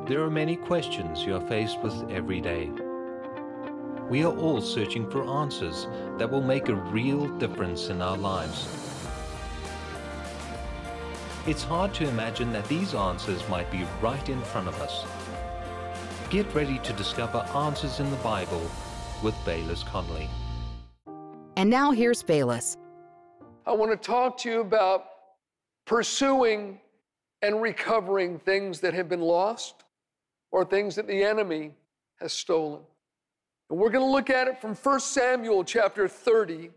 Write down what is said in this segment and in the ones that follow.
There are many questions you are faced with every day. We are all searching for answers that will make a real difference in our lives. It's hard to imagine that these answers might be right in front of us. Get ready to discover answers in the Bible with Bayless Conley. And now here's Bayless. I want to talk to you about pursuing and recovering things that have been lost or things that the enemy has stolen. And we're going to look at it from 1 Samuel chapter 30.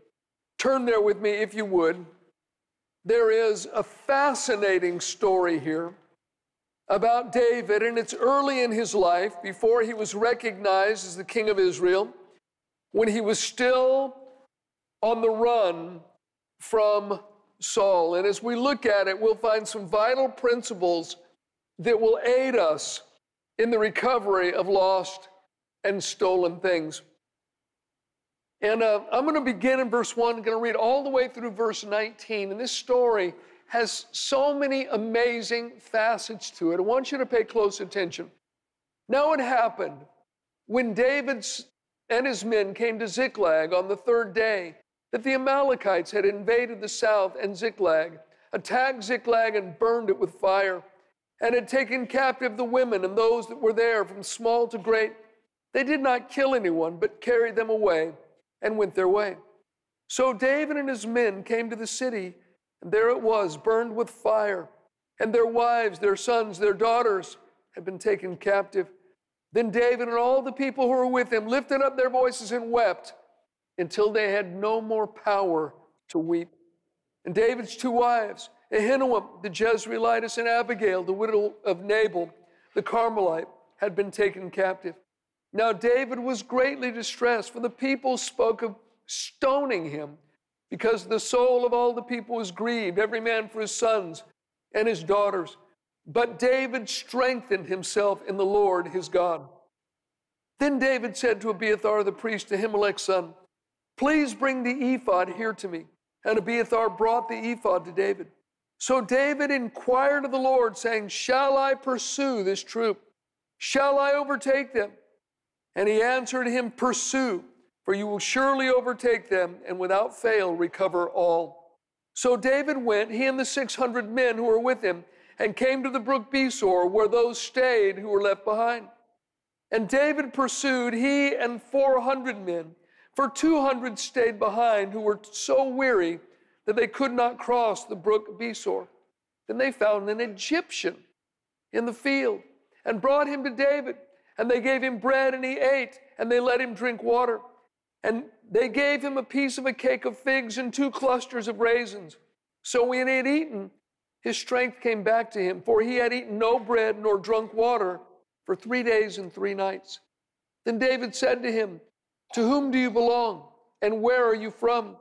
Turn there with me if you would. There is a fascinating story here about David, and it's early in his life, before he was recognized as the king of Israel, when he was still on the run from Saul. And as we look at it, we'll find some vital principles that will aid us in the recovery of lost and stolen things. And I'm going to begin in verse 1, I'm going to read all the way through verse 19. And this story has so many amazing facets to it. I want you to pay close attention. Now it happened when David and his men came to Ziklag on the third day that the Amalekites had invaded the south and Ziklag, attacked Ziklag and burned it with fire, and had taken captive the women and those that were there from small to great. They did not kill anyone, but carried them away and went their way. So David and his men came to the city, and there it was, burned with fire, and their wives, their sons, their daughters had been taken captive. Then David and all the people who were with him lifted up their voices and wept until they had no more power to weep. And David's two wives, Ahinoam the Jezreelitess and Abigail, the widow of Nabal the Carmelite, had been taken captive. Now David was greatly distressed, for the people spoke of stoning him, because the soul of all the people was grieved, every man for his sons and his daughters. But David strengthened himself in the Lord his God. Then David said to Abiathar the priest, Ahimelech's son, please bring the ephod here to me. And Abiathar brought the ephod to David. So David inquired of the Lord, saying, shall I pursue this troop? Shall I overtake them? And he answered him, pursue, for you will surely overtake them, and without fail recover all. So David went, he and the 600 men who were with him, and came to the brook Besor, where those stayed who were left behind. And David pursued, he and 400 men, for 200 stayed behind, who were so weary that they could not cross the brook Besor. Then they found an Egyptian in the field and brought him to David. And they gave him bread, and he ate, and they let him drink water. And they gave him a piece of a cake of figs and 2 clusters of raisins. So when he had eaten, his strength came back to him, for he had eaten no bread nor drunk water for 3 days and 3 nights. Then David said to him, to whom do you belong, and where are you from?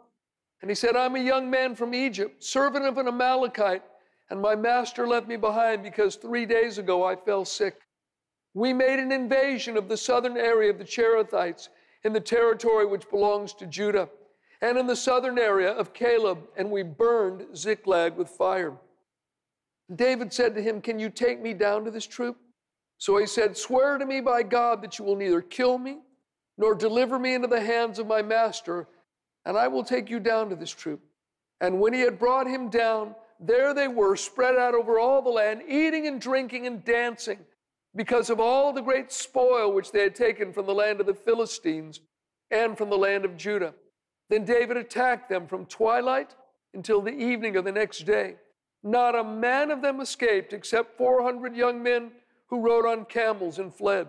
And he said, I'm a young man from Egypt, servant of an Amalekite, and my master left me behind because 3 days ago I fell sick. We made an invasion of the southern area of the Cherethites in the territory which belongs to Judah, and in the southern area of Caleb, and we burned Ziklag with fire. David said to him, can you take me down to this troop? So he said, swear to me by God that you will neither kill me nor deliver me into the hands of my master, and I will take you down to this troop. And when he had brought him down, there they were, spread out over all the land, eating and drinking and dancing, because of all the great spoil which they had taken from the land of the Philistines and from the land of Judah. Then David attacked them from twilight until the evening of the next day. Not a man of them escaped except 400 young men who rode on camels and fled.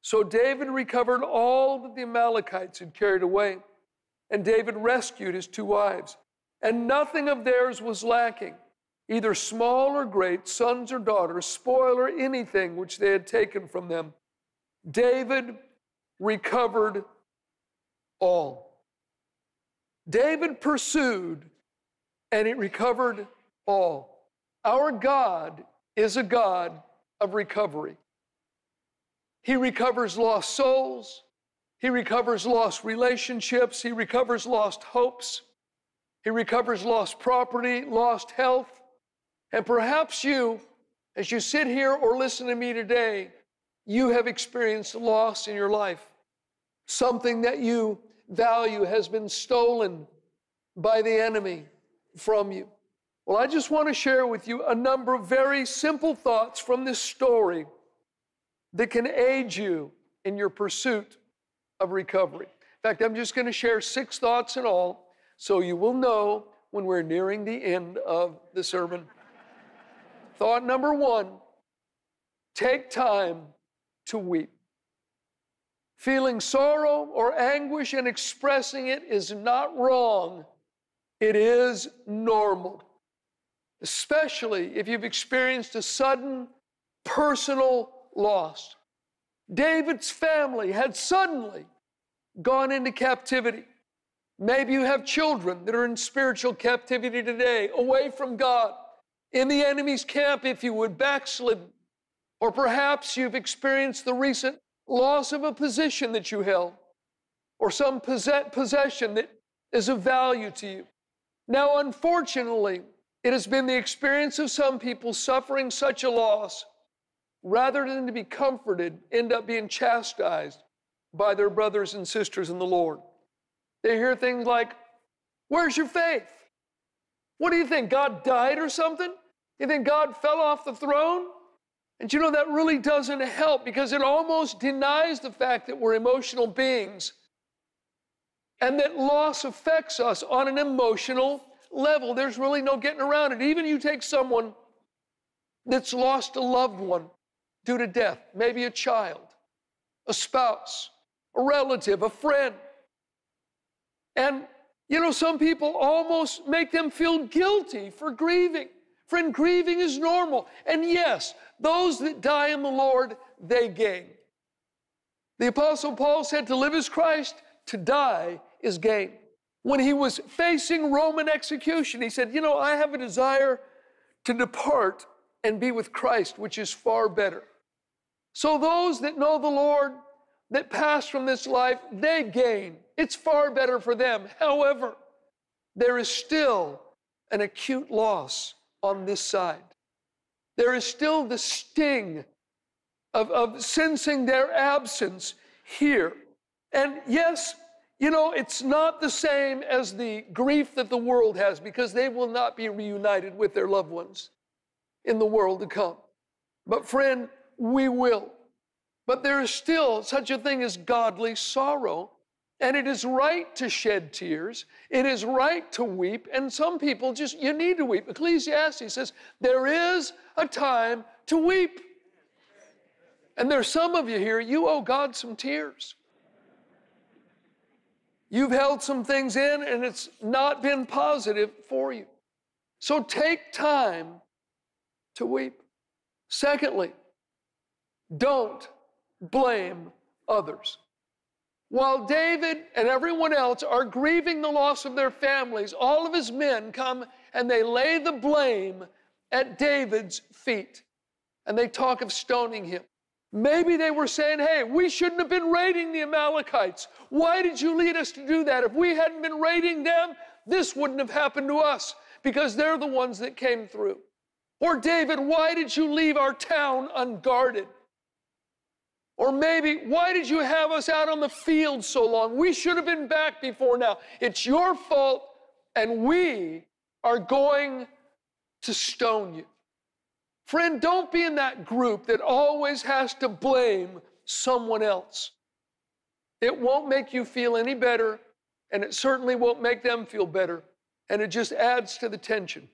So David recovered all that the Amalekites had carried away. And David rescued his 2 wives. And nothing of theirs was lacking, either small or great, sons or daughters, spoil or anything which they had taken from them. David recovered all. David pursued, and he recovered all. Our God is a God of recovery. He recovers lost souls. He recovers lost relationships. He recovers lost hopes. He recovers lost property, lost health. And perhaps you, as you sit here or listen to me today, you have experienced loss in your life. Something that you value has been stolen by the enemy from you. Well, I just want to share with you a number of very simple thoughts from this story that can aid you in your pursuit of recovery. In fact, I'm just going to share 6 thoughts in all, so you will know when we're nearing the end of the sermon. Thought number 1, take time to weep. Feeling sorrow or anguish and expressing it is not wrong. It is normal, especially if you've experienced a sudden personal loss. David's family had suddenly gone into captivity. Maybe you have children that are in spiritual captivity today, away from God, in the enemy's camp, if you would, backslidden. Or perhaps you've experienced the recent loss of a position that you held, or some possession that is of value to you. Now, unfortunately, it has been the experience of some people suffering such a loss, rather than to be comforted, end up being chastised by their brothers and sisters in the Lord. They hear things like, "Where's your faith? What do you think, God died or something? You think God fell off the throne?" And you know, that really doesn't help, because it almost denies the fact that we're emotional beings and that loss affects us on an emotional level. There's really no getting around it. Even you take someone that's lost a loved one due to death, maybe a child, a spouse, a relative, a friend. And, you know, some people almost make them feel guilty for grieving. Friend, grieving is normal. And yes, those that die in the Lord, they gain. The Apostle Paul said to live is Christ, to die is gain. When he was facing Roman execution, he said, you know, I have a desire to depart and be with Christ, which is far better. So those that know the Lord, that pass from this life, they gain. It's far better for them. However, there is still an acute loss on this side. There is still the sting of sensing their absence here. And yes, you know, it's not the same as the grief that the world has, because they will not be reunited with their loved ones in the world to come. But friend, we will. But there is still such a thing as godly sorrow, and it is right to shed tears. It is right to weep, and some people just, you need to weep. Ecclesiastes says, there is a time to weep. And there's some of you here, you owe God some tears. You've held some things in, and it's not been positive for you. So take time to weep. Secondly, don't blame others. While David and everyone else are grieving the loss of their families, all of his men come and they lay the blame at David's feet. And they talk of stoning him. Maybe they were saying, hey, we shouldn't have been raiding the Amalekites. Why did you lead us to do that? If we hadn't been raiding them, this wouldn't have happened to us, because they're the ones that came through. Or David, why did you leave our town unguarded? Or maybe, why did you have us out on the field so long? We should have been back before now. It's your fault, and we are going to stone you. Friend, don't be in that group that always has to blame someone else. It won't make you feel any better, and it certainly won't make them feel better, and it just adds to the tension.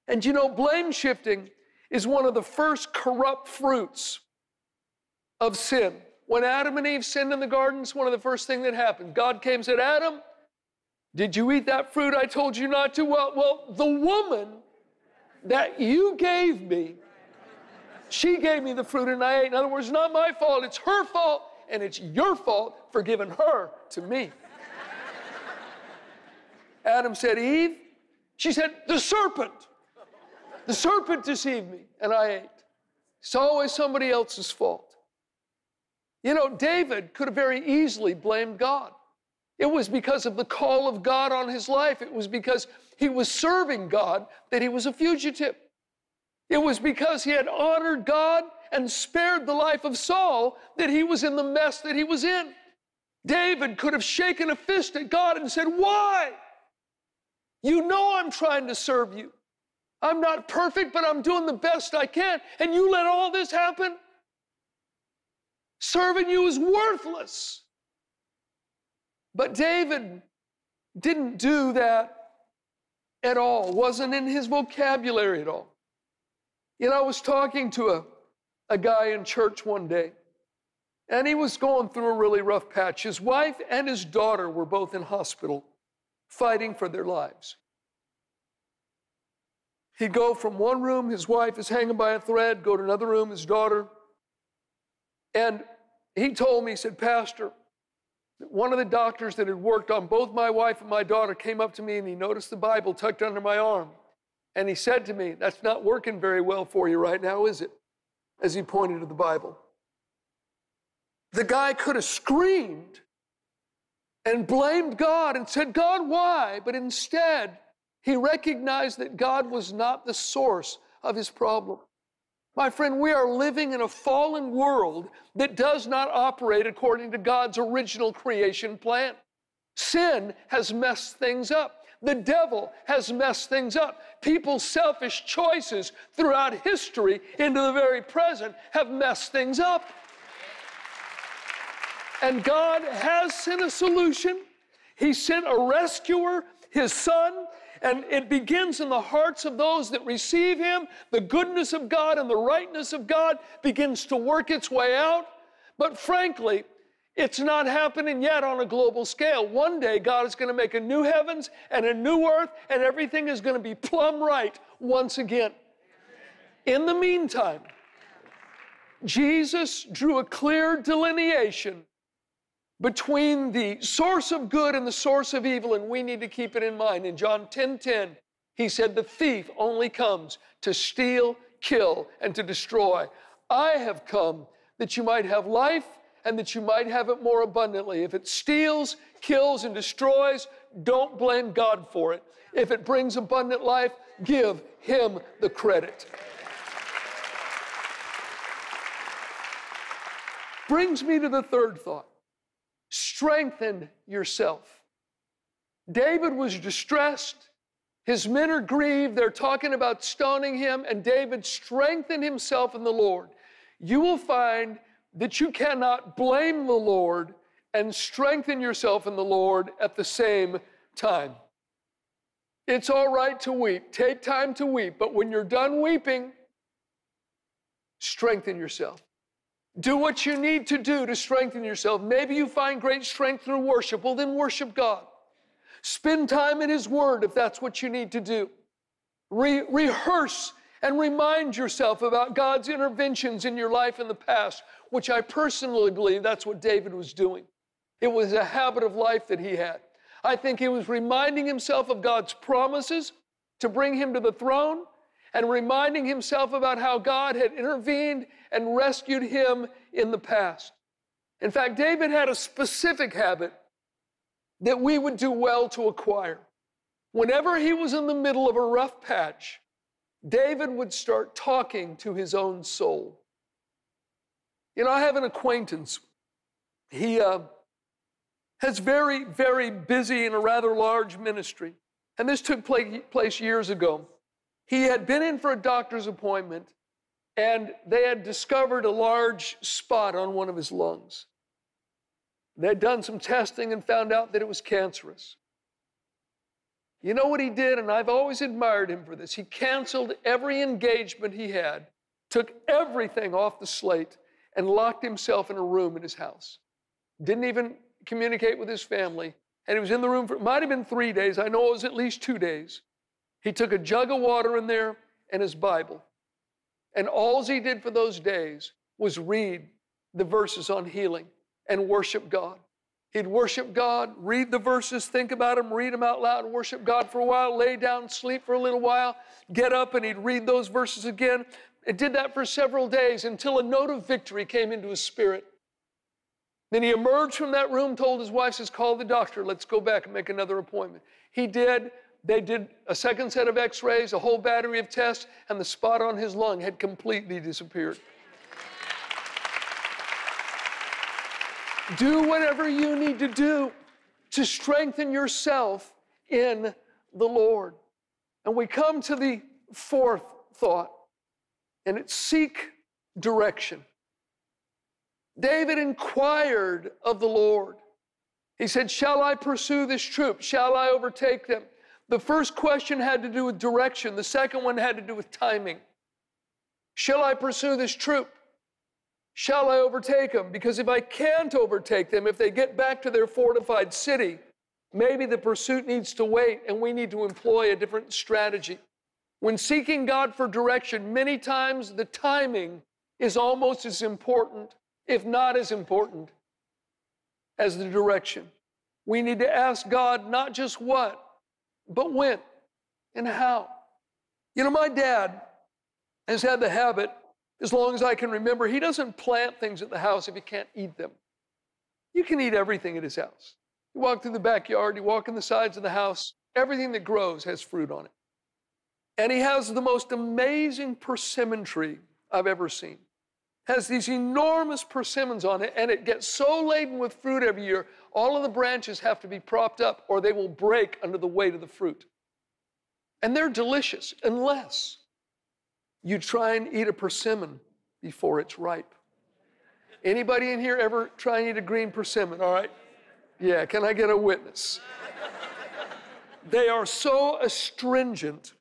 And you know, blame shifting is one of the first corrupt fruits of sin. When Adam and Eve sinned in the garden, it's one of the first things that happened. God came and said, Adam, did you eat that fruit I told you not to? Well, the woman that you gave me, she gave me the fruit and I ate. In other words, not my fault, it's her fault, and it's your fault for giving her to me. Adam said, Eve? She said, the serpent. The serpent deceived me, and I ate. It's always somebody else's fault. You know, David could have very easily blamed God. It was because of the call of God on his life. It was because he was serving God that he was a fugitive. It was because he had honored God and spared the life of Saul, that he was in the mess that he was in. David could have shaken a fist at God and said, why? You know I'm trying to serve you. I'm not perfect, but I'm doing the best I can. And you let all this happen? Serving you is worthless. But David didn't do that at all. Wasn't in his vocabulary at all. You know, I was talking to a guy in church one day, and he was going through a really rough patch. His wife and his daughter were both in hospital, fighting for their lives. He'd go from one room, his wife is hanging by a thread, go to another room, his daughter. And he told me, he said, Pastor, one of the doctors that had worked on both my wife and my daughter came up to me and he noticed the Bible tucked under my arm. And he said to me, that's not working very well for you right now, is it? As he pointed to the Bible. The guy could have screamed and blamed God and said, God, why? But instead, he recognized that God was not the source of his problem. My friend, we are living in a fallen world that does not operate according to God's original creation plan. Sin has messed things up. The devil has messed things up. People's selfish choices throughout history into the very present have messed things up. And God has sent a solution. He sent a rescuer, his Son, and it begins in the hearts of those that receive him. The goodness of God and the rightness of God begins to work its way out. But frankly, it's not happening yet on a global scale. One day, God is going to make a new heavens and a new earth, and everything is going to be plumb right once again. In the meantime, Jesus drew a clear delineation between the source of good and the source of evil, and we need to keep it in mind. In John 10:10, he said, the thief only comes to steal, kill, and to destroy. I have come that you might have life and that you might have it more abundantly. If it steals, kills, and destroys, don't blame God for it. If it brings abundant life, give him the credit. Brings me to the third thought. Strengthen yourself. David was distressed. His men are grieved. They're talking about stoning him, and David strengthened himself in the Lord. You will find that you cannot blame the Lord and strengthen yourself in the Lord at the same time. It's all right to weep. Take time to weep, but when you're done weeping, strengthen yourself. Do what you need to do to strengthen yourself. Maybe you find great strength through worship. Well, then worship God. Spend time in His Word if that's what you need to do. Rehearse and remind yourself about God's interventions in your life in the past, which I personally believe that's what David was doing. It was a habit of life that he had. I think he was reminding himself of God's promises to bring him to the throne, and reminding himself about how God had intervened and rescued him in the past. In fact, David had a specific habit that we would do well to acquire. Whenever he was in the middle of a rough patch, David would start talking to his own soul. You know, I have an acquaintance. He has very, very busy in a rather large ministry. And this took place years ago. He had been in for a doctor's appointment, and they had discovered a large spot on one of his lungs. They had done some testing and found out that it was cancerous. You know what he did, and I've always admired him for this? He canceled every engagement he had, took everything off the slate, and locked himself in a room in his house. Didn't even communicate with his family, and he was in the room for, it might have been 3 days. I know it was at least 2 days. He took a jug of water in there and his Bible. And all he did for those days was read the verses on healing and worship God. He'd worship God, read the verses, think about them, read them out loud, worship God for a while, lay down, sleep for a little while, get up, and he'd read those verses again. It did that for several days until a note of victory came into his spirit. Then he emerged from that room, told his wife, says, call the doctor, let's go back and make another appointment. He did. They did a second set of x-rays, a whole battery of tests, and the spot on his lung had completely disappeared. Do whatever you need to do to strengthen yourself in the Lord. And we come to the fourth thought, and it's seek direction. David inquired of the Lord. He said, shall I pursue this troop? Shall I overtake them? The first question had to do with direction. The second one had to do with timing. Shall I pursue this troop? Shall I overtake them? Because if I can't overtake them, if they get back to their fortified city, maybe the pursuit needs to wait and we need to employ a different strategy. When seeking God for direction, many times the timing is almost as important, if not as important, as the direction. We need to ask God not just what, but when and how. You know, my dad has had the habit, as long as I can remember, he doesn't plant things at the house if he can't eat them. You can eat everything at his house. You walk through the backyard, you walk in the sides of the house, everything that grows has fruit on it. And he has the most amazing persimmon tree I've ever seen. Has these enormous persimmons on it, and it gets so laden with fruit every year, all of the branches have to be propped up or they will break under the weight of the fruit. And they're delicious unless you try and eat a persimmon before it's ripe. Anybody in here ever try and eat a green persimmon? All right. Yeah, can I get a witness? They are so astringent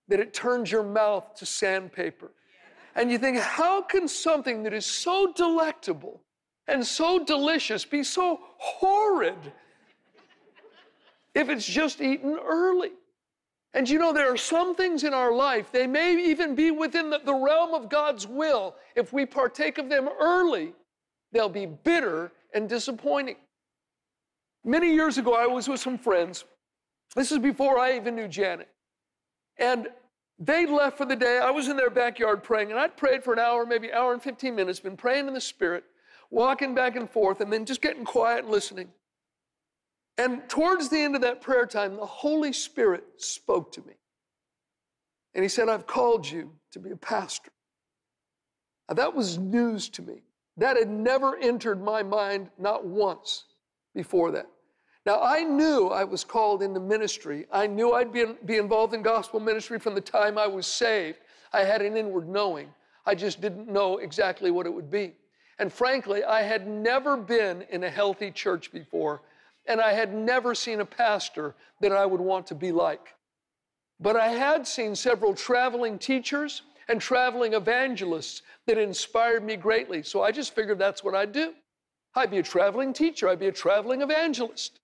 that it turns your mouth to sandpaper. And you think, how can something that is so delectable and so delicious be so horrid if it's just eaten early? And you know, there are some things in our life, they may even be within the realm of God's will. If we partake of them early, they'll be bitter and disappointing. Many years ago, I was with some friends. This is before I even knew Janet. And they left for the day. I was in their backyard praying, and I'd prayed for an hour, maybe an hour and 15 minutes, been praying in the Spirit, walking back and forth, and then just getting quiet and listening. And towards the end of that prayer time, the Holy Spirit spoke to me. And he said, I've called you to be a pastor. Now, that was news to me. That had never entered my mind, not once before that. Now, I knew I was called into ministry. I knew I'd be involved in gospel ministry from the time I was saved. I had an inward knowing. I just didn't know exactly what it would be. And frankly, I had never been in a healthy church before, and I had never seen a pastor that I would want to be like. But I had seen several traveling teachers and traveling evangelists that inspired me greatly. So I just figured that's what I'd do. I'd be a traveling teacher. I'd be a traveling evangelist.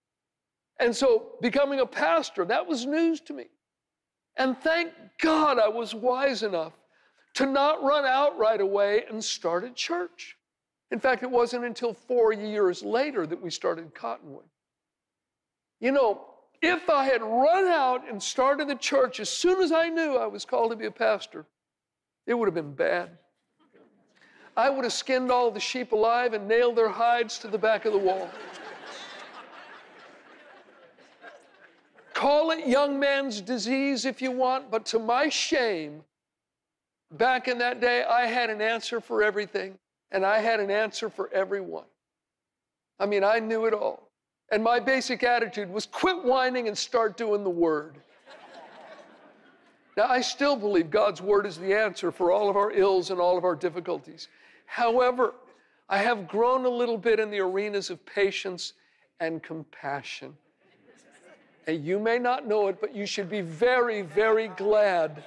And so becoming a pastor, that was news to me. And thank God I was wise enough to not run out right away and start a church. In fact, it wasn't until 4 years later that we started Cottonwood. You know, if I had run out and started the church as soon as I knew I was called to be a pastor, it would have been bad. I would have skinned all the sheep alive and nailed their hides to the back of the wall. Call it young man's disease if you want, but to my shame, back in that day, I had an answer for everything, and I had an answer for everyone. I mean, I knew it all. And my basic attitude was quit whining and start doing the Word. Now, I still believe God's Word is the answer for all of our ills and all of our difficulties. However, I have grown a little bit in the arenas of patience and compassion. And you may not know it, but you should be very, very glad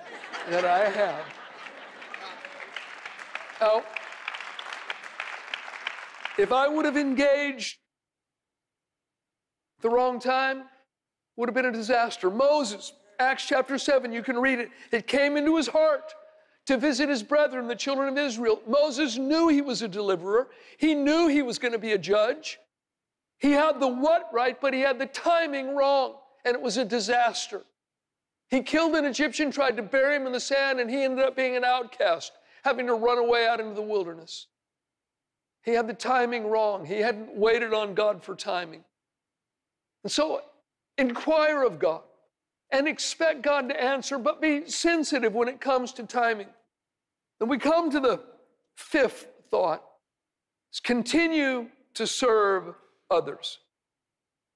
that I have. Now, if I would have engaged at the wrong time, would have been a disaster. Moses, Acts chapter 7, you can read it. It came into his heart to visit his brethren, the children of Israel. Moses knew he was a deliverer. He knew he was going to be a judge. He had the what right, but he had the timing wrong. And it was a disaster. He killed an Egyptian, tried to bury him in the sand, and he ended up being an outcast, having to run away out into the wilderness. He had the timing wrong. He hadn't waited on God for timing. And so inquire of God and expect God to answer, but be sensitive when it comes to timing. Then we come to the fifth thought. Continue to serve others.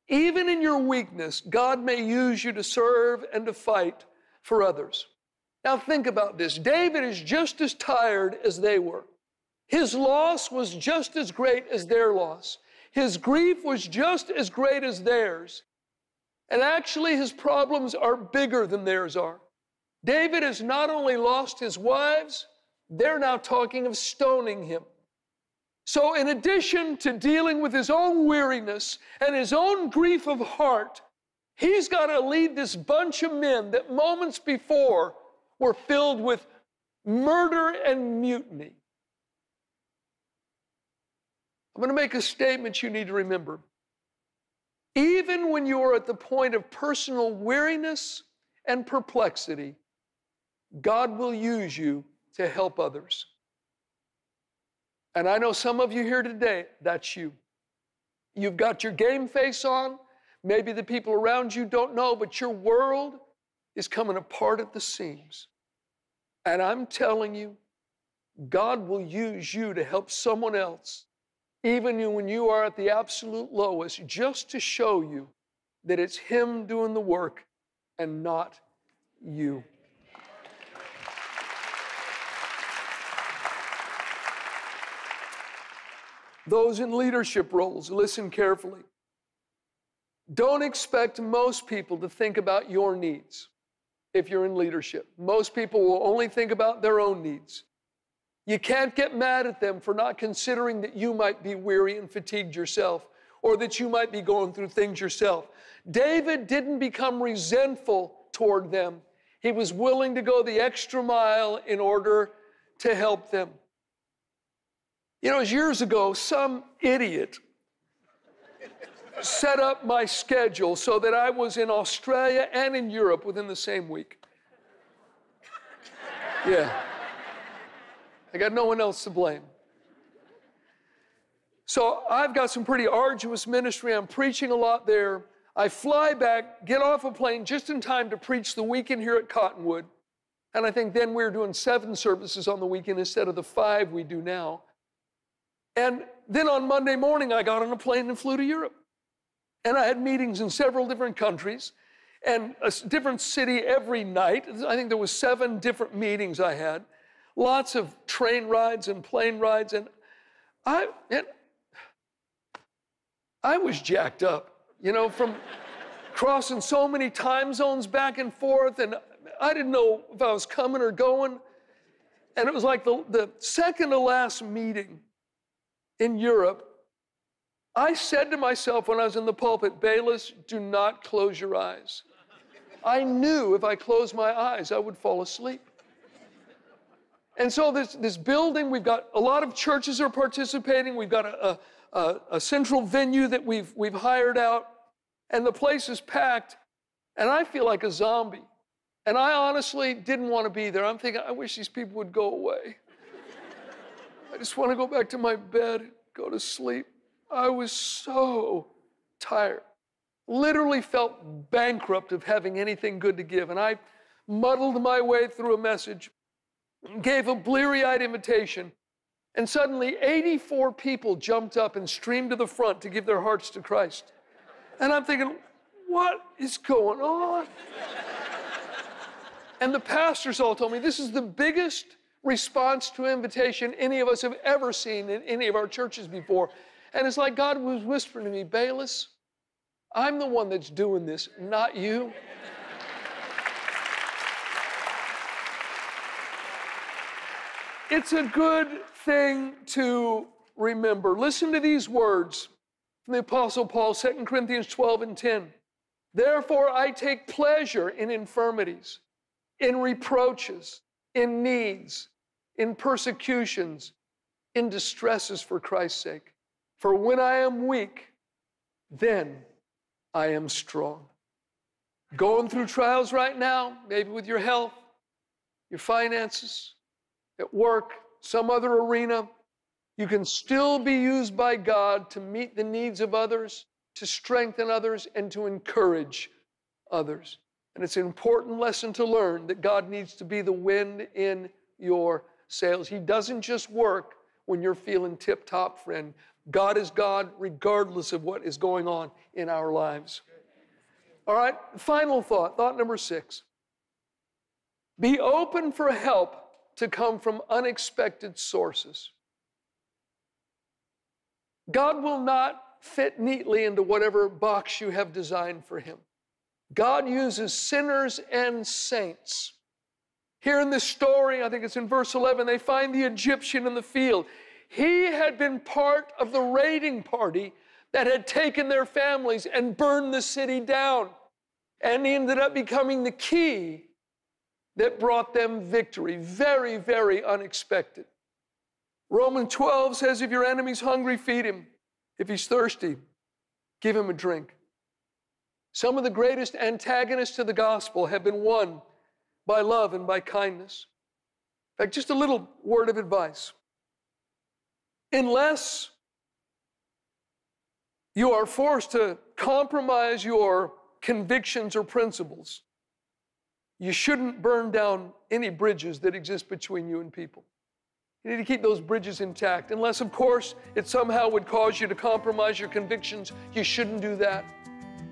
Even in your weakness, God may use you to serve and to fight for others. Now think about this. David is just as tired as they were. His loss was just as great as their loss. His grief was just as great as theirs. And actually, his problems are bigger than theirs are. David has not only lost his wives, they're now talking of stoning him. So in addition to dealing with his own weariness and his own grief of heart, he's got to lead this bunch of men that moments before were filled with murder and mutiny. I'm going to make a statement you need to remember. Even when you are at the point of personal weariness and perplexity, God will use you to help others. And I know some of you here today, that's you. You've got your game face on. Maybe the people around you don't know, but your world is coming apart at the seams. And I'm telling you, God will use you to help someone else, even when you are at the absolute lowest, just to show you that it's Him doing the work and not you. Those in leadership roles, listen carefully. Don't expect most people to think about your needs if you're in leadership. Most people will only think about their own needs. You can't get mad at them for not considering that you might be weary and fatigued yourself, or that you might be going through things yourself. David didn't become resentful toward them. He was willing to go the extra mile in order to help them. You know, it was years ago, some idiot set up my schedule so that I was in Australia and in Europe within the same week. Yeah. I got no one else to blame. So I've got some pretty arduous ministry. I'm preaching a lot there. I fly back, get off a plane just in time to preach the weekend here at Cottonwood. And I think then we were doing 7 services on the weekend instead of the 5 we do now. And then on Monday morning, I got on a plane and flew to Europe. And I had meetings in several different countries and a different city every night. I think there was 7 different meetings I had. Lots of train rides and plane rides. And I was jacked up, you know, from crossing so many time zones back and forth. And I didn't know if I was coming or going. And it was like the second to last meeting in Europe, I said to myself when I was in the pulpit, Bayless, do not close your eyes. I knew if I closed my eyes, I would fall asleep. And so this building, we've got a lot of churches are participating. We've got a central venue that we've hired out, and the place is packed, and I feel like a zombie. And I honestly didn't want to be there. I'm thinking, I wish these people would go away. I just want to go back to my bed, go to sleep. I was so tired. Literally felt bankrupt of having anything good to give. And I muddled my way through a message, gave a bleary-eyed invitation, and suddenly 84 people jumped up and streamed to the front to give their hearts to Christ. And I'm thinking, what is going on? And the pastors all told me, this is the biggest response to invitation any of us have ever seen in any of our churches before. And it's like God was whispering to me, Bayless, I'm the one that's doing this, not you. It's a good thing to remember. Listen to these words from the Apostle Paul, 2 Corinthians 12 and 10. Therefore, I take pleasure in infirmities, in reproaches, in needs, in persecutions, in distresses for Christ's sake. For when I am weak, then I am strong. Going through trials right now, maybe with your health, your finances, at work, some other arena, you can still be used by God to meet the needs of others, to strengthen others, and to encourage others. And it's an important lesson to learn that God needs to be the wind in your sails. He doesn't just work when you're feeling tip-top, friend. God is God regardless of what is going on in our lives. All right, final thought number 6. Be open for help to come from unexpected sources. God will not fit neatly into whatever box you have designed for him. God uses sinners and saints. Here in this story, I think it's in verse 11, they find the Egyptian in the field. He had been part of the raiding party that had taken their families and burned the city down. And he ended up becoming the key that brought them victory. Very, very unexpected. Romans 12 says, if your enemy's hungry, feed him. If he's thirsty, give him a drink. Some of the greatest antagonists to the gospel have been won by love and by kindness. In fact, just a little word of advice. Unless you are forced to compromise your convictions or principles, you shouldn't burn down any bridges that exist between you and people. You need to keep those bridges intact. Unless, of course, it somehow would cause you to compromise your convictions, you shouldn't do that.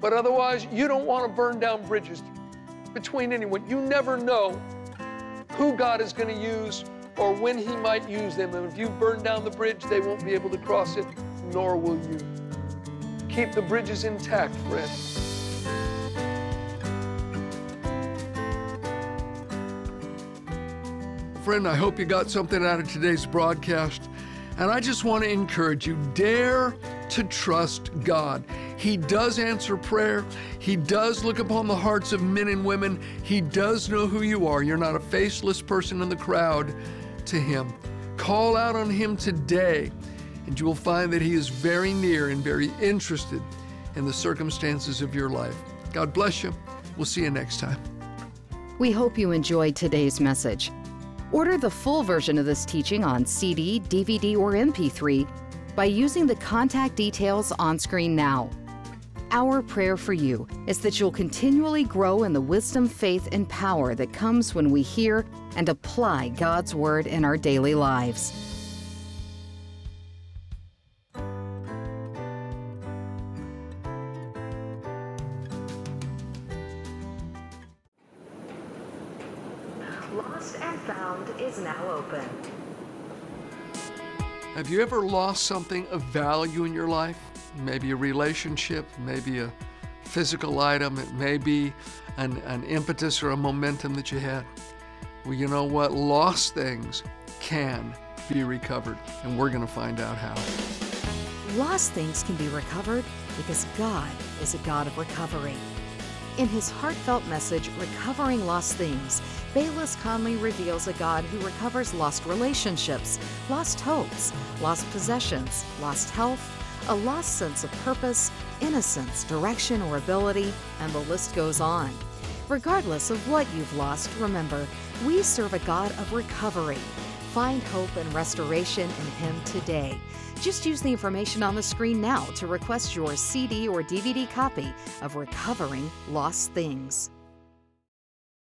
But otherwise, you don't want to burn down bridges between anyone. You never know who God is going to use or when he might use them. And if you burn down the bridge, they won't be able to cross it, nor will you. Keep the bridges intact, friend. Friend, I hope you got something out of today's broadcast. And I just want to encourage you, dare to trust God. He does answer prayer. He does look upon the hearts of men and women. He does know who you are. You're not a faceless person in the crowd to him. Call out on him today, and you will find that he is very near and very interested in the circumstances of your life. God bless you. We'll see you next time. We hope you enjoyed today's message. Order the full version of this teaching on CD, DVD, or MP3 by using the contact details on screen now. Our prayer for you is that you'll continually grow in the wisdom, faith, and power that comes when we hear and apply God's Word in our daily lives. Lost and Found is now open. Have you ever lost something of value in your life? Maybe a relationship, maybe a physical item, it may be an impetus or a momentum that you had. Well, you know what? Lost things can be recovered, and we're going to find out how. Lost things can be recovered because God is a God of recovery. In his heartfelt message, Recovering Lost Things, Bayless Conley reveals a God who recovers lost relationships, lost hopes, lost possessions, lost health, a lost sense of purpose, innocence, direction, or ability, and the list goes on. Regardless of what you've lost, remember, we serve a God of recovery. Find hope and restoration in him today. Just use the information on the screen now to request your CD or DVD copy of Recovering Lost Things.